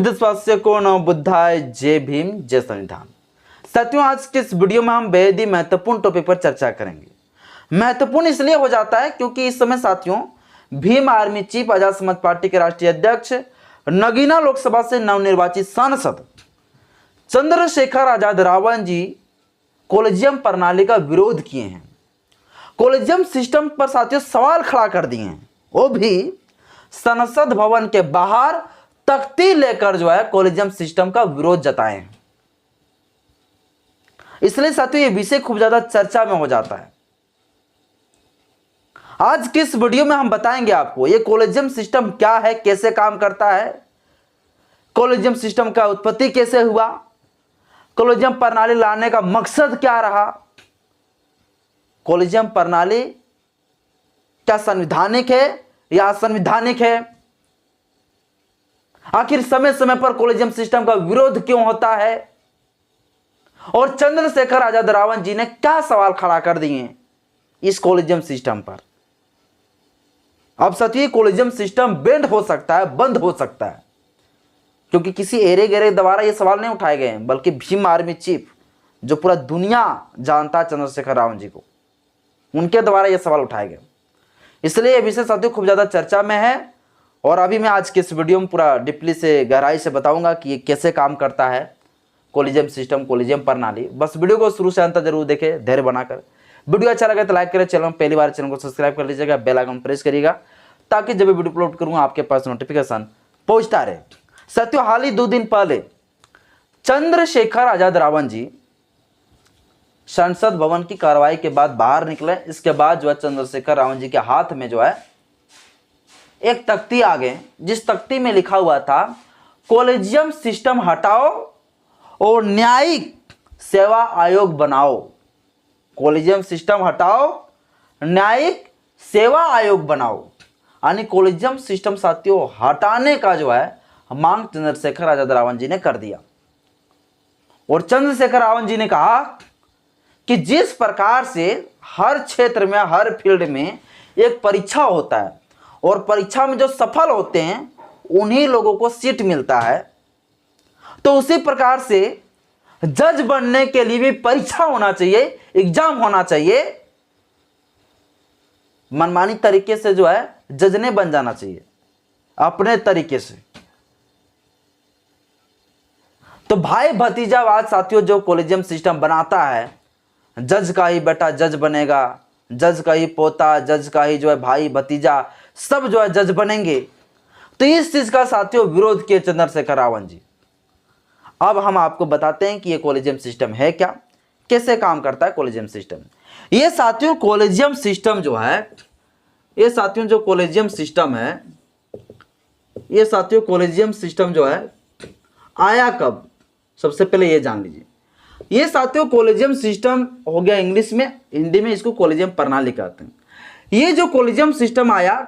बुद्धस्वास्य को नमो बुद्धाय, जय भीम, जय संविधान। साथियों, आज के इस वीडियो में हम बेहद ही महत्वपूर्ण टॉपिक पर चर्चा करेंगे। महत्वपूर्ण इसलिए हो जाता है क्योंकि इस समय साथियों Bhim army chief, Azad Samaj party के राष्ट्रीय अध्यक्ष, नगीना लोकसभा से नवनिर्वाचित सांसद चंद्रशेखर आजाद रावण जी कॉलेजियम प्रणाली का विरोध किए हैं। कॉलेजियम सिस्टम पर साथियों सवाल खड़ा कर दिए हैं, वो भी संसद भवन के बाहर तख्ती लेकर जो है कॉलेजियम सिस्टम का विरोध जताए हैं। इसलिए साथियों ये विषय खूब ज्यादा चर्चा में हो जाता है। आज की इस वीडियो में हम बताएंगे आपको ये कॉलेजियम सिस्टम क्या है, कैसे काम करता है, कॉलेजियम सिस्टम का उत्पत्ति कैसे हुआ, कॉलेजियम प्रणाली लाने का मकसद क्या रहा, कॉलेजियम प्रणाली क्या संवैधानिक है या असंवैधानिक है, आखिर समय समय पर कॉलेजियम सिस्टम का विरोध क्यों होता है, और चंद्रशेखर आजाद रावण जी ने क्या सवाल खड़ा कर दिए इस कॉलेजियम सिस्टम पर। अब साथियों कॉलेजियम सिस्टम बैंड हो सकता है, बंद हो सकता है, क्योंकि किसी एरे गेरे द्वारा ये सवाल नहीं उठाए गए हैं, बल्कि भीम आर्मी चीफ जो पूरा दुनिया जानता है चंद्रशेखर रावण जी को, उनके द्वारा ये सवाल उठाए गए। इसलिए ये विषय साथियों खूब ज्यादा चर्चा में है, और अभी मैं आज के इस वीडियो में पूरा डीपली से गहराई से बताऊंगा कि ये कैसे काम करता है कॉलेजियम सिस्टम, कॉलेजियम प्रणाली। बस वीडियो को शुरू से अंत जरूर देखें, धैर्य बनाकर। वीडियो अच्छा लगे तो लाइक करें, चैनल पहली बार चैनल को सब्सक्राइब कर लीजिएगा, बेल आइकन प्रेस करिएगा ताकि जब भी वीडियो अपलोड करूंगा आपके पास नोटिफिकेशन पहुंचता रहे। साथियों हाल ही 2 दिन पहले चंद्रशेखर आजाद रावण जी संसद भवन की कार्रवाई के बाद बाहर निकले। इसके बाद जो है चंद्रशेखर रावण जी के हाथ में जो है एक तख्ती आ गए, जिस तख्ती में लिखा हुआ था कॉलेजियम सिस्टम हटाओ और न्यायिक सेवा आयोग बनाओ। कॉलेजियम सिस्टम हटाओ, न्यायिक सेवा आयोग बनाओ। यानी कॉलेजियम सिस्टम साथियों हटाने का जो है मांग चंद्रशेखर आजाद रावण जी ने कर दिया। और चंद्रशेखर रावण जी ने कहा कि जिस प्रकार से हर क्षेत्र में, हर फील्ड में एक परीक्षा होता है और परीक्षा में जो सफल होते हैं उन्हीं लोगों को सीट मिलता है, तो उसी प्रकार से जज बनने के लिए भी परीक्षा होना चाहिए, एग्जाम होना चाहिए। मनमानी तरीके से जो है जज ने बन जाना चाहिए अपने तरीके से। तो भाई भतीजावाद साथियों जो कॉलेजियम सिस्टम बनाता है, जज का ही बेटा जज बनेगा, जज का ही पोता, जज का ही जो है भाई भतीजा सब जो है जज बनेंगे, तो इस चीज का साथियों विरोध किए चंद्रशेखर रावण जी। अब हम आपको बताते हैं कि ये कॉलेजियम सिस्टम है क्या, कैसे काम करता है कॉलेजियम सिस्टम। ये साथियों कॉलेजियम सिस्टम जो है, ये साथियों जो कॉलेजियम सिस्टम है, ये साथियों कॉलेजियम सिस्टम जो है आया कब, सबसे पहले ये जान लीजिए। ये साथियों कॉलेजियम सिस्टम हो गया इंग्लिश में, हिंदी में इसको कॉलेजियम प्रणाली कहते हैं। ये जो कॉलेजियम सिस्टम आया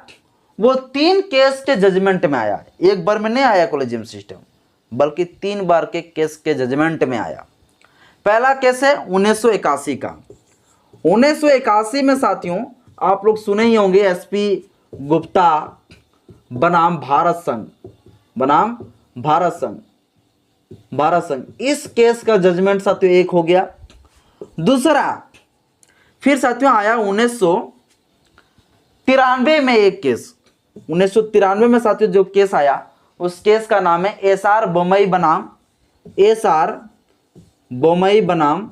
वो 3 केस के जजमेंट में आया। एक बार में नहीं आया कॉलेजियम सिस्टम, बल्कि 3 बार के केस के जजमेंट में आया। पहला केस है 1981 का। 1981 में साथियों आप लोग सुने ही होंगे एसपी गुप्ता बनाम भारत संघ, बनाम भारत संघ, भारत संघ, इस केस का जजमेंट साथियों एक हो गया। दूसरा फिर साथियों आया 1993 में एक केस। 1993 में साथियों जो केस आया उस केस का नाम है एसआर बोमई बनाम, एसआर बोमई बनाम,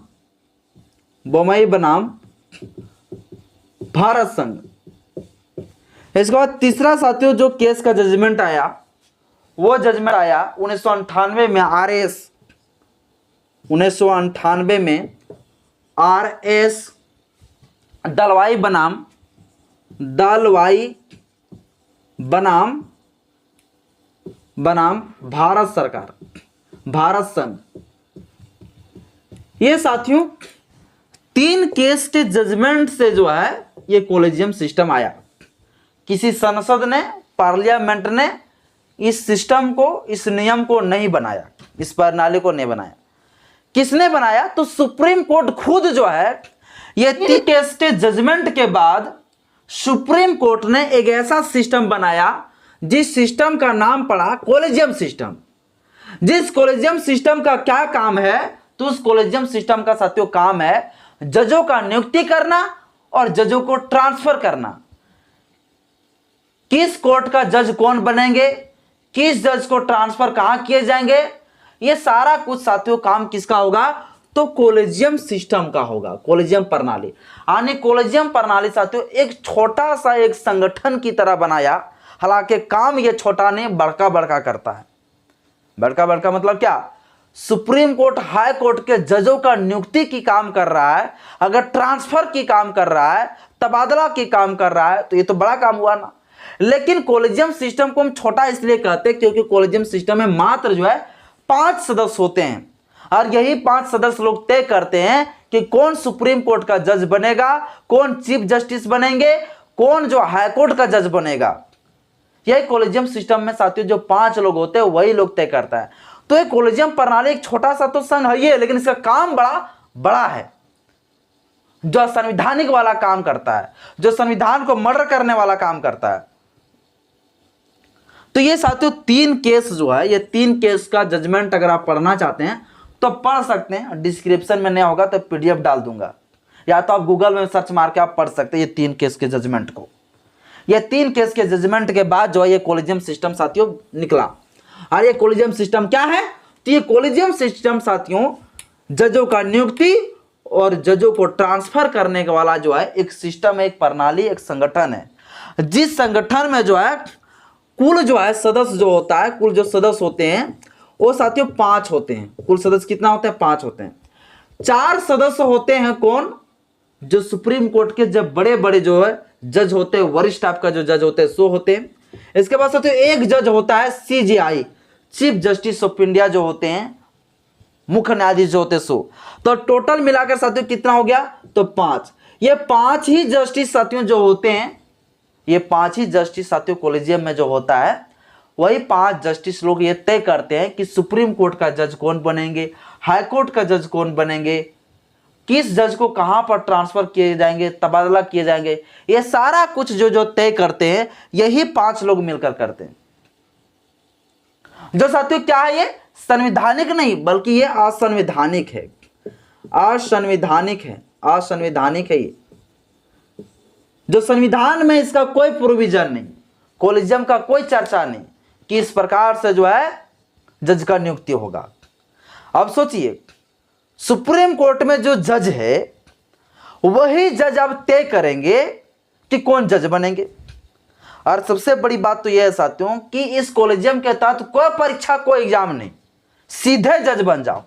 बोमई बनाम भारत संघ। इसके बाद तीसरा साथियों जो केस का जजमेंट आया वो जजमेंट आया 1998 में आरएस, 1998 में आरएस दलवाई बनाम, दलवाई बनाम, बनाम भारत सरकार, भारत संघ। ये साथियों 3 केस के जजमेंट से जो है ये कॉलेजियम सिस्टम आया। किसी संसद ने, पार्लियामेंट ने इस सिस्टम को, इस नियम को नहीं बनाया, इस प्रणाली को नहीं बनाया। किसने बनाया? तो सुप्रीम कोर्ट खुद जो है ये 3 केस के जजमेंट के बाद सुप्रीम कोर्ट ने एक ऐसा सिस्टम बनाया जिस सिस्टम का नाम पड़ा कॉलेजियम सिस्टम। जिस कॉलेजियम सिस्टम का क्या काम है, तो उस कॉलेजियम सिस्टम का साथियों काम है जजों का नियुक्ति करना और जजों को ट्रांसफर करना। किस कोर्ट का जज कौन बनेंगे, किस जज को ट्रांसफर कहां किए जाएंगे, यह सारा कुछ साथियों काम किसका होगा, तो कॉलेजियम सिस्टम का होगा, कॉलेजियम प्रणाली। यानी कॉलेजियम प्रणाली साथियों एक छोटा सा एक संगठन की तरह बनाया, हालांकि काम यह छोटा नहीं बड़का बड़का करता है। बड़का बड़का मतलब क्या, सुप्रीम कोर्ट हाई कोर्ट के जजों का नियुक्ति की काम कर रहा है, अगर ट्रांसफर की काम कर रहा है, तबादला की काम कर रहा है, तो ये तो बड़ा काम हुआ ना। लेकिन कॉलेजियम सिस्टम को हम छोटा इसलिए कहते हैं क्योंकि कॉलेजियम सिस्टम में मात्र जो है 5 सदस्य होते हैं, और यही 5 सदस्य लोग तय करते हैं कि कौन सुप्रीम कोर्ट का जज बनेगा, कौन चीफ जस्टिस बनेंगे, कौन जो हाई कोर्ट का जज बनेगा। यही कॉलेजियम सिस्टम में साथियों जो 5 लोग होते हैं वही लोग तय करता है। तो ये कॉलेजियम प्रणाली एक छोटा सा तो संघ है, लेकिन इसका काम बड़ा बड़ा है, जो संवैधानिक वाला काम करता है, जो संविधान को मर्डर करने वाला काम करता है। तो ये साथियों 3 केस जो है, ये 3 केस का जजमेंट अगर आप पढ़ना चाहते हैं तो पढ़ सकते हैं, डिस्क्रिप्शन में नहीं होगा तो PDF डाल दूंगा, या तो आप गूगल में सर्च मार के आप पढ़ सकते हैं ये 3 केस के जजमेंट को। ये 3 केस के जजमेंट के बाद जो है ये कॉलेजियम सिस्टम साथियों निकला। और ये कॉलेजियम सिस्टम क्या है, तो ये कॉलेजियम सिस्टम साथियों जजों का नियुक्ति और जजों को ट्रांसफर करने के वाला जो है एक सिस्टम है, एक प्रणाली, एक संगठन है, जिस संगठन में जो है कुल जो है सदस्य जो होता है, कुल जो सदस्य होते हैं वो साथियों 5 होते हैं। कुल सदस्य कितना होते हैं, 5 होते हैं। 4 सदस्य होते हैं कौन, जो सुप्रीम कोर्ट के जब बड़े बड़े जो है जज होते हैं, वरिष्ठ टाइप का जो जज होते हैं सो होते हैं। इसके बाद साथियों एक जज होता है CJI, chief justice of India जो होते हैं, मुख्य न्यायाधीश जो होते हैं सो। तो टोटल मिलाकर साथियों कितना हो गया, तो 5। ये 5 ही जस्टिस साथियों जो होते हैं, ये 5 ही जस्टिस साथियों कॉलेजियम में जो होता है, वही 5 जस्टिस लोग ये तय करते हैं कि सुप्रीम कोर्ट का जज कौन बनेंगे, हाई कोर्ट का जज कौन बनेंगे, किस जज को कहां पर ट्रांसफर किए जाएंगे, तबादला किए जाएंगे। ये सारा कुछ जो तय करते हैं यही 5 लोग मिलकर करते हैं। जो साथियों क्या है, ये संवैधानिक नहीं बल्कि ये असंवैधानिक है, असंवैधानिक है, असंवैधानिक है। ये जो संविधान में इसका कोई प्रोविजन नहीं, कॉलेजियम का कोई चर्चा नहीं कि इस प्रकार से जो है जज का नियुक्ति होगा। अब सोचिए सुप्रीम कोर्ट में जो जज है वही जज अब तय करेंगे कि कौन जज बनेंगे। और सबसे बड़ी बात तो यह है साथियों कि इस कॉलेजियम के तहत कोई परीक्षा, कोई एग्जाम नहीं, सीधे जज बन जाओ।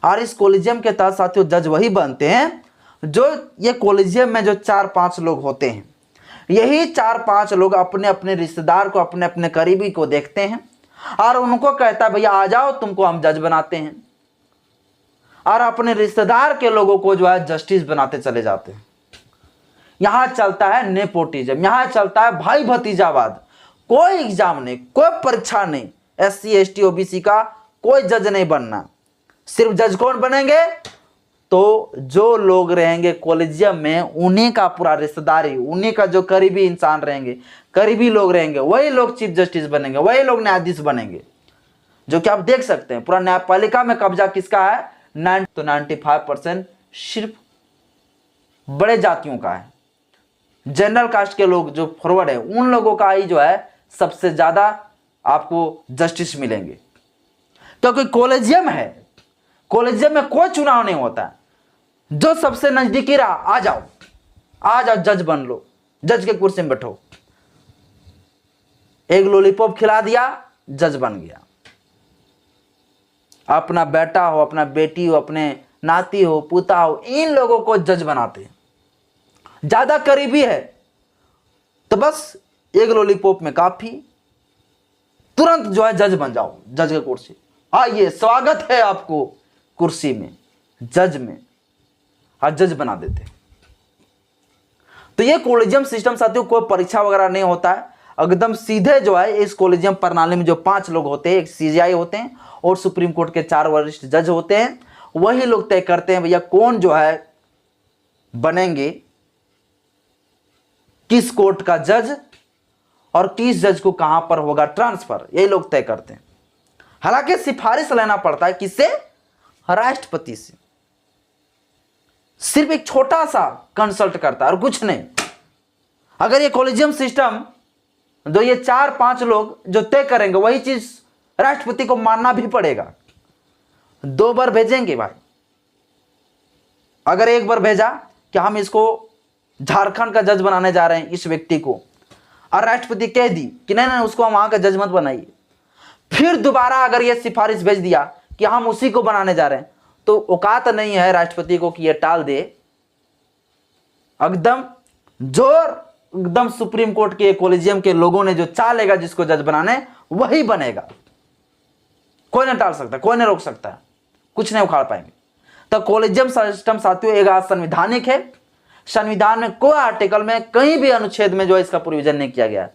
और इस कॉलेजियम के तहत साथियों जज वही बनते हैं जो ये कॉलेजियम में जो 4-5 लोग होते हैं, यही 4-5 लोग अपने अपने रिश्तेदार को, अपने अपने करीबी को देखते हैं और उनको कहता है भैया आ जाओ तुमको हम जज बनाते हैं, और अपने रिश्तेदार के लोगों को जो है जस्टिस बनाते चले जाते हैं। यहां चलता है नेपोटिज्म, यहां चलता है भाई भतीजावाद। कोई एग्जाम नहीं, कोई परीक्षा नहीं, SC ST OBC का कोई जज नहीं बनना। सिर्फ जज कौन बनेंगे, तो जो लोग रहेंगे कॉलेजियम में उन्हीं का पूरा रिश्तेदारी, उन्हीं का जो करीबी इंसान रहेंगे, करीबी लोग रहेंगे, वही लोग चीफ जस्टिस बनेंगे, वही लोग न्यायाधीश बनेंगे। जो कि आप देख सकते हैं पूरा न्यायपालिका में कब्जा किसका है, 95% सिर्फ बड़े जातियों का है। जनरल कास्ट के लोग जो फॉरवर्ड है उन लोगों का ही जो है सबसे ज्यादा आपको जस्टिस मिलेंगे, क्योंकि कॉलेजियम है, कॉलेजियम में कोई चुनाव नहीं होता है। जो सबसे नजदीकी रहा आ जाओ, आ जाओ जज बन लो, जज के कुर्सी में बैठो, एक लॉलीपॉप खिला दिया जज बन गया। अपना बेटा हो, अपना बेटी हो, अपने नाती हो, पुता हो, इन लोगों को जज बनाते हैं। ज्यादा करीबी है तो बस एक लॉलीपॉप में काफी, तुरंत जो है जज बन जाओ, जज के कुर्सी आइए, स्वागत है आपको कुर्सी में, जज में, और जज बना देते हैं। तो ये कॉलेजियम सिस्टम साथियों कोई परीक्षा वगैरह नहीं होता है, एकदम सीधे जो है इस कॉलेजियम प्रणाली में जो 5 लोग होते हैं, एक CJI होते हैं और सुप्रीम कोर्ट के 4 वरिष्ठ जज होते हैं, वही लोग तय करते हैं भैया कौन जो है बनेंगे किस कोर्ट का जज और किस जज को कहां पर होगा ट्रांसफर, यही लोग तय करते हैं। हालांकि सिफारिश लेना पड़ता है किससे? राष्ट्रपति से। सिर्फ एक छोटा सा कंसल्ट करता है और कुछ नहीं। अगर ये कॉलेजियम सिस्टम जो ये 4-5 लोग जो तय करेंगे वही चीज राष्ट्रपति को मानना भी पड़ेगा। 2 बार भेजेंगे भाई। अगर एक बार भेजा कि हम इसको झारखंड का जज बनाने जा रहे हैं इस व्यक्ति को, और राष्ट्रपति कह दी कि नहीं नहीं उसको हम वहां का जज मत बनाइए, फिर दोबारा अगर ये सिफारिश भेज दिया कि हम उसी को बनाने जा रहे हैं, तो औकात नहीं है राष्ट्रपति को कि ये टाल दे। एकदम जोर एकदम सुप्रीम कोर्ट के कॉलेजियम के लोगों ने जो चालेगा जिसको जज बनाने वही बनेगा। कोई नहीं टाल सकता, कोई नहीं रोक सकता, कुछ नहीं उखाड़ पाएंगे। तो कॉलेजियम सिस्टम साथियों एक संवैधानिक है। संविधान में कोई आर्टिकल में कहीं भी अनुच्छेद में जो इसका प्रोविजन नहीं किया गया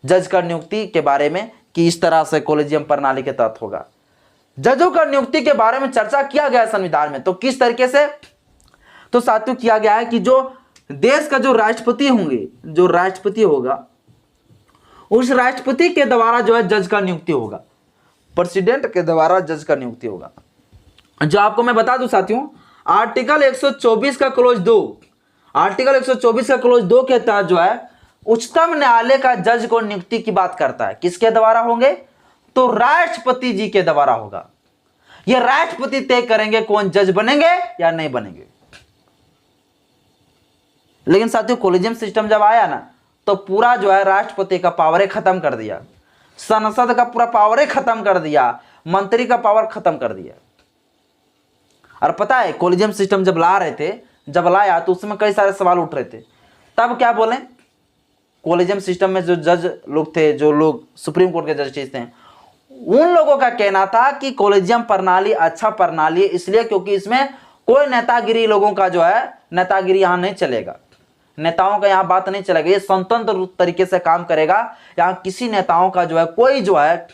जज का नियुक्ति के बारे में कि इस तरह से कॉलेजियम प्रणाली के तहत होगा। जजों का नियुक्ति के बारे में चर्चा किया गया है संविधान में। तो किस तरीके से? तो साथियों किया गया है कि जो देश का जो राष्ट्रपति होंगे, जो राष्ट्रपति होगा उस राष्ट्रपति के द्वारा जो है जज का नियुक्ति होगा, प्रेसिडेंट के द्वारा जज का नियुक्ति होगा। जो आपको मैं बता दूं साथियों, आर्टिकल 124 का क्लोज 2, आर्टिकल 124 का क्लोज 2 के तहत जो है उच्चतम न्यायालय का जज को नियुक्ति की बात करता है। किसके द्वारा होंगे? तो राष्ट्रपति जी के द्वारा होगा। यह राष्ट्रपति तय करेंगे कौन जज बनेंगे या नहीं बनेंगे। लेकिन साथियों कॉलेजियम सिस्टम जब आया ना तो पूरा जो है राष्ट्रपति का पावर खत्म कर दिया, संसद का पूरा पावर खत्म कर दिया, मंत्री का पावर खत्म कर दिया। और पता है कॉलेजियम सिस्टम जब ला रहे थे, जब लाया तो उसमें कई सारे सवाल उठ रहे थे। तब क्या बोले, कॉलेजियम सिस्टम में जो जज लोग थे, जो लोग सुप्रीम कोर्ट के जस्टिस थे, उन लोगों का कहना था कि कॉलेजियम प्रणाली अच्छा प्रणाली है इसलिए क्योंकि इसमें कोई नेतागिरी लोगों का जो है नेतागिरी यहां नहीं चलेगा, नेताओं का यहां बात नहीं चलेगा, ये स्वतंत्र तरीके से काम करेगा। यहां किसी नेताओं का जो है कोई जो है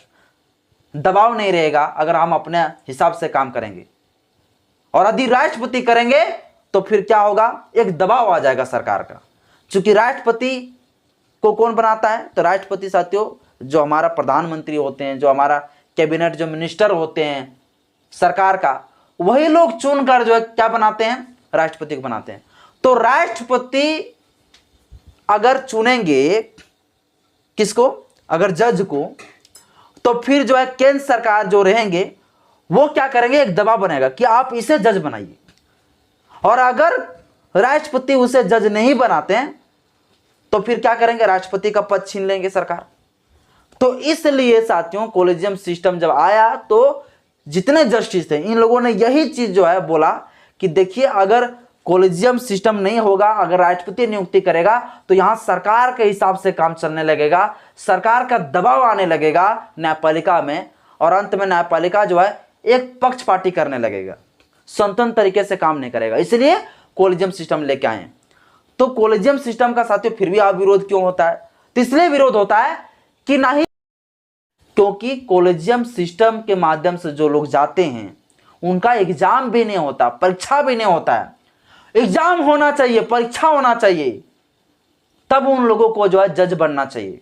दबाव नहीं रहेगा अगर हम अपने हिसाब से काम करेंगे। और यदि राष्ट्रपति करेंगे तो फिर क्या होगा, एक दबाव आ जाएगा सरकार का। क्योंकि राष्ट्रपति को कौन बनाता है? तो राष्ट्रपति साथियों जो हमारा प्रधानमंत्री होते हैं, जो हमारा कैबिनेट जो मिनिस्टर होते हैं सरकार का, वही लोग चुनकर जो है क्या बनाते हैं? राष्ट्रपति को बनाते हैं। तो राष्ट्रपति अगर चुनेंगे किसको? अगर जज को, तो फिर जो है केंद्र सरकार जो रहेंगे वो क्या करेंगे? एक दबाव बनेगा कि आप इसे जज बनाइए। और अगर राष्ट्रपति उसे जज नहीं बनाते हैं तो फिर क्या करेंगे? राष्ट्रपति का पद छीन लेंगे सरकार। तो इसलिए साथियों कॉलेजियम सिस्टम जब आया तो जितने जस्टिस थे इन लोगों ने यही चीज जो है बोला कि देखिए अगर कॉलेजियम सिस्टम नहीं होगा, अगर राष्ट्रपति नियुक्ति करेगा तो यहां सरकार के हिसाब से काम चलने लगेगा, सरकार का दबाव आने लगेगा न्यायपालिका में, और अंत में न्यायपालिका जो है एक पक्षपाती करने लगेगा, स्वतंत्र तरीके से काम नहीं करेगा। इसलिए कॉलेजियम सिस्टम लेके आए। तो कॉलेजियम सिस्टम का साथियों फिर भी आप विरोध क्यों होता है? तो इसलिए विरोध होता है कि नहीं, क्योंकि कॉलेजियम सिस्टम के माध्यम से जो लोग जाते हैं उनका एग्जाम भी नहीं होता, परीक्षा भी नहीं होता है। एग्जाम होना चाहिए, परीक्षा होना चाहिए, तब उन लोगों को जो है जज बनना चाहिए।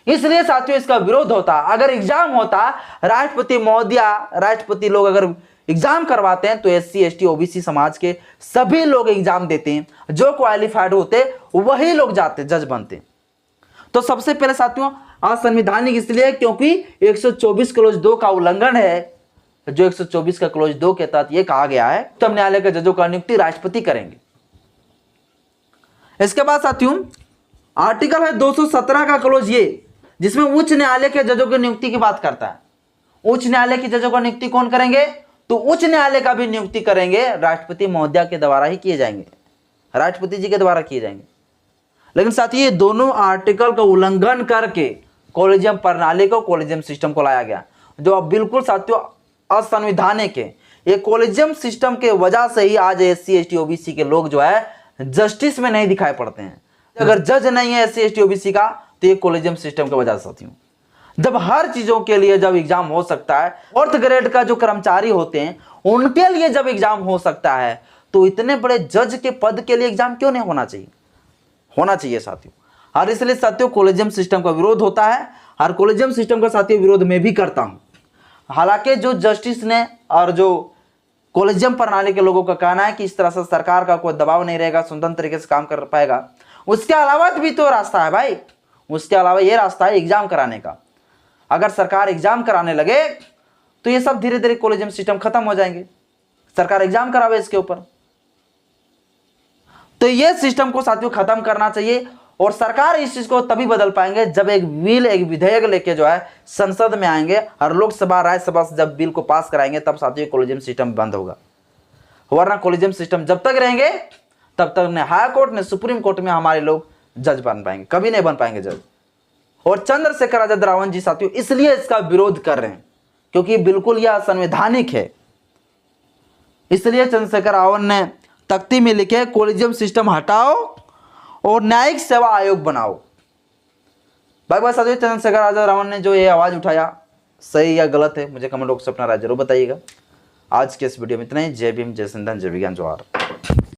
इसलिए साथियों इसका विरोध होता। अगर एग्जाम होता, राष्ट्रपति महोदय, राष्ट्रपति लोग अगर एग्जाम करवाते हैं तो SC ST OBC समाज के सभी लोग एग्जाम देते हैं, जो क्वालिफाइड होते वही लोग जाते जज बनते। तो सबसे पहले साथियों असंवैधानिक इसलिए क्योंकि 124 क्लोज 2 का उल्लंघन है। जो 124 का क्लोज 2 के तहत यह कहा गया है तब न्यायालय के जजों का नियुक्ति राष्ट्रपति करेंगे। इसके बाद साथियों आर्टिकल है 217 का क्लोज ये, जिसमें उच्च न्यायालय के जजों की नियुक्ति की बात करता है। उच्च न्यायालय की जजों का नियुक्ति कौन करेंगे? तो उच्च न्यायालय का भी नियुक्ति करेंगे राष्ट्रपति महोदय के द्वारा ही किए जाएंगे, राष्ट्रपति जी के द्वारा किए जाएंगे। लेकिन साथ ही ये दोनों आर्टिकल का उल्लंघन करके कॉलेजियम प्रणाली को, कॉलेजियम सिस्टम को लाया गया, जो अब बिल्कुल साथियों असंवैधानिक है। ये कॉलेजियम सिस्टम के वजह से ही आज SC ST OBC के लोग जो है जस्टिस में नहीं दिखाई पड़ते हैं। अगर जज नहीं है SC ST OBC का तो ये कॉलेजियम सिस्टम की वजह से साथियों, जब हर चीजों के लिए जब एग्जाम हो सकता है, 4th ग्रेड का जो कर्मचारी होते हैं उनके लिए जब एग्जाम हो सकता है, तो इतने बड़े जज के पद के लिए एग्जाम क्यों नहीं होना चाहिए? होना चाहिए साथियों। और इसलिए साथियों कॉलेजियम सिस्टम का विरोध होता है, और कॉलेजियम सिस्टम का साथियों विरोध में भी करता हूं। हालांकि जो जस्टिस ने और जो कॉलेजियम प्रणाली के लोगों का कहना है कि इस तरह से सरकार का कोई दबाव नहीं रहेगा, स्वतंत्र तरीके से काम कर पाएगा। उसके अलावा भी तो रास्ता है भाई, उसके अलावा ये रास्ता है एग्जाम कराने का। अगर सरकार एग्जाम कराने लगे तो ये सब धीरे धीरे कॉलेजियम सिस्टम खत्म हो जाएंगे, सरकार एग्जाम करावे इसके ऊपर। तो ये सिस्टम को साथियों खत्म करना चाहिए, और सरकार इस चीज को तभी बदल पाएंगे जब एक विधेयक लेके जो है संसद में आएंगे और लोकसभा राज्यसभा से जब बिल को पास कराएंगे, तब साथियों कॉलेजियम सिस्टम बंद होगा। वरना कॉलेजियम सिस्टम जब तक रहेंगे तब तक न हाई कोर्ट ने सुप्रीम कोर्ट में हमारे लोग जज बन पाएंगे, कभी नहीं बन पाएंगे जज। और चंद्रशेखर आजाद रावण जी साथियों इसलिए इसका विरोध कर रहे हैं क्योंकि बिल्कुल यह असंवैधानिक है। इसलिए चंद्रशेखर रावण ने तख्ती में लिखे कॉलेजियम सिस्टम हटाओ और न्यायिक सेवा आयोग बनाओ। भाई बस साथियों चंद्रशेखर आजाद रावण ने जो ये आवाज उठाया सही या गलत है, मुझे कमेंट बॉक्स में अपना राय जरूर बताइएगा। आज के इस वीडियो में इतना ही। जय भीम, जय संविधान, जय विज्ञान, जोहार।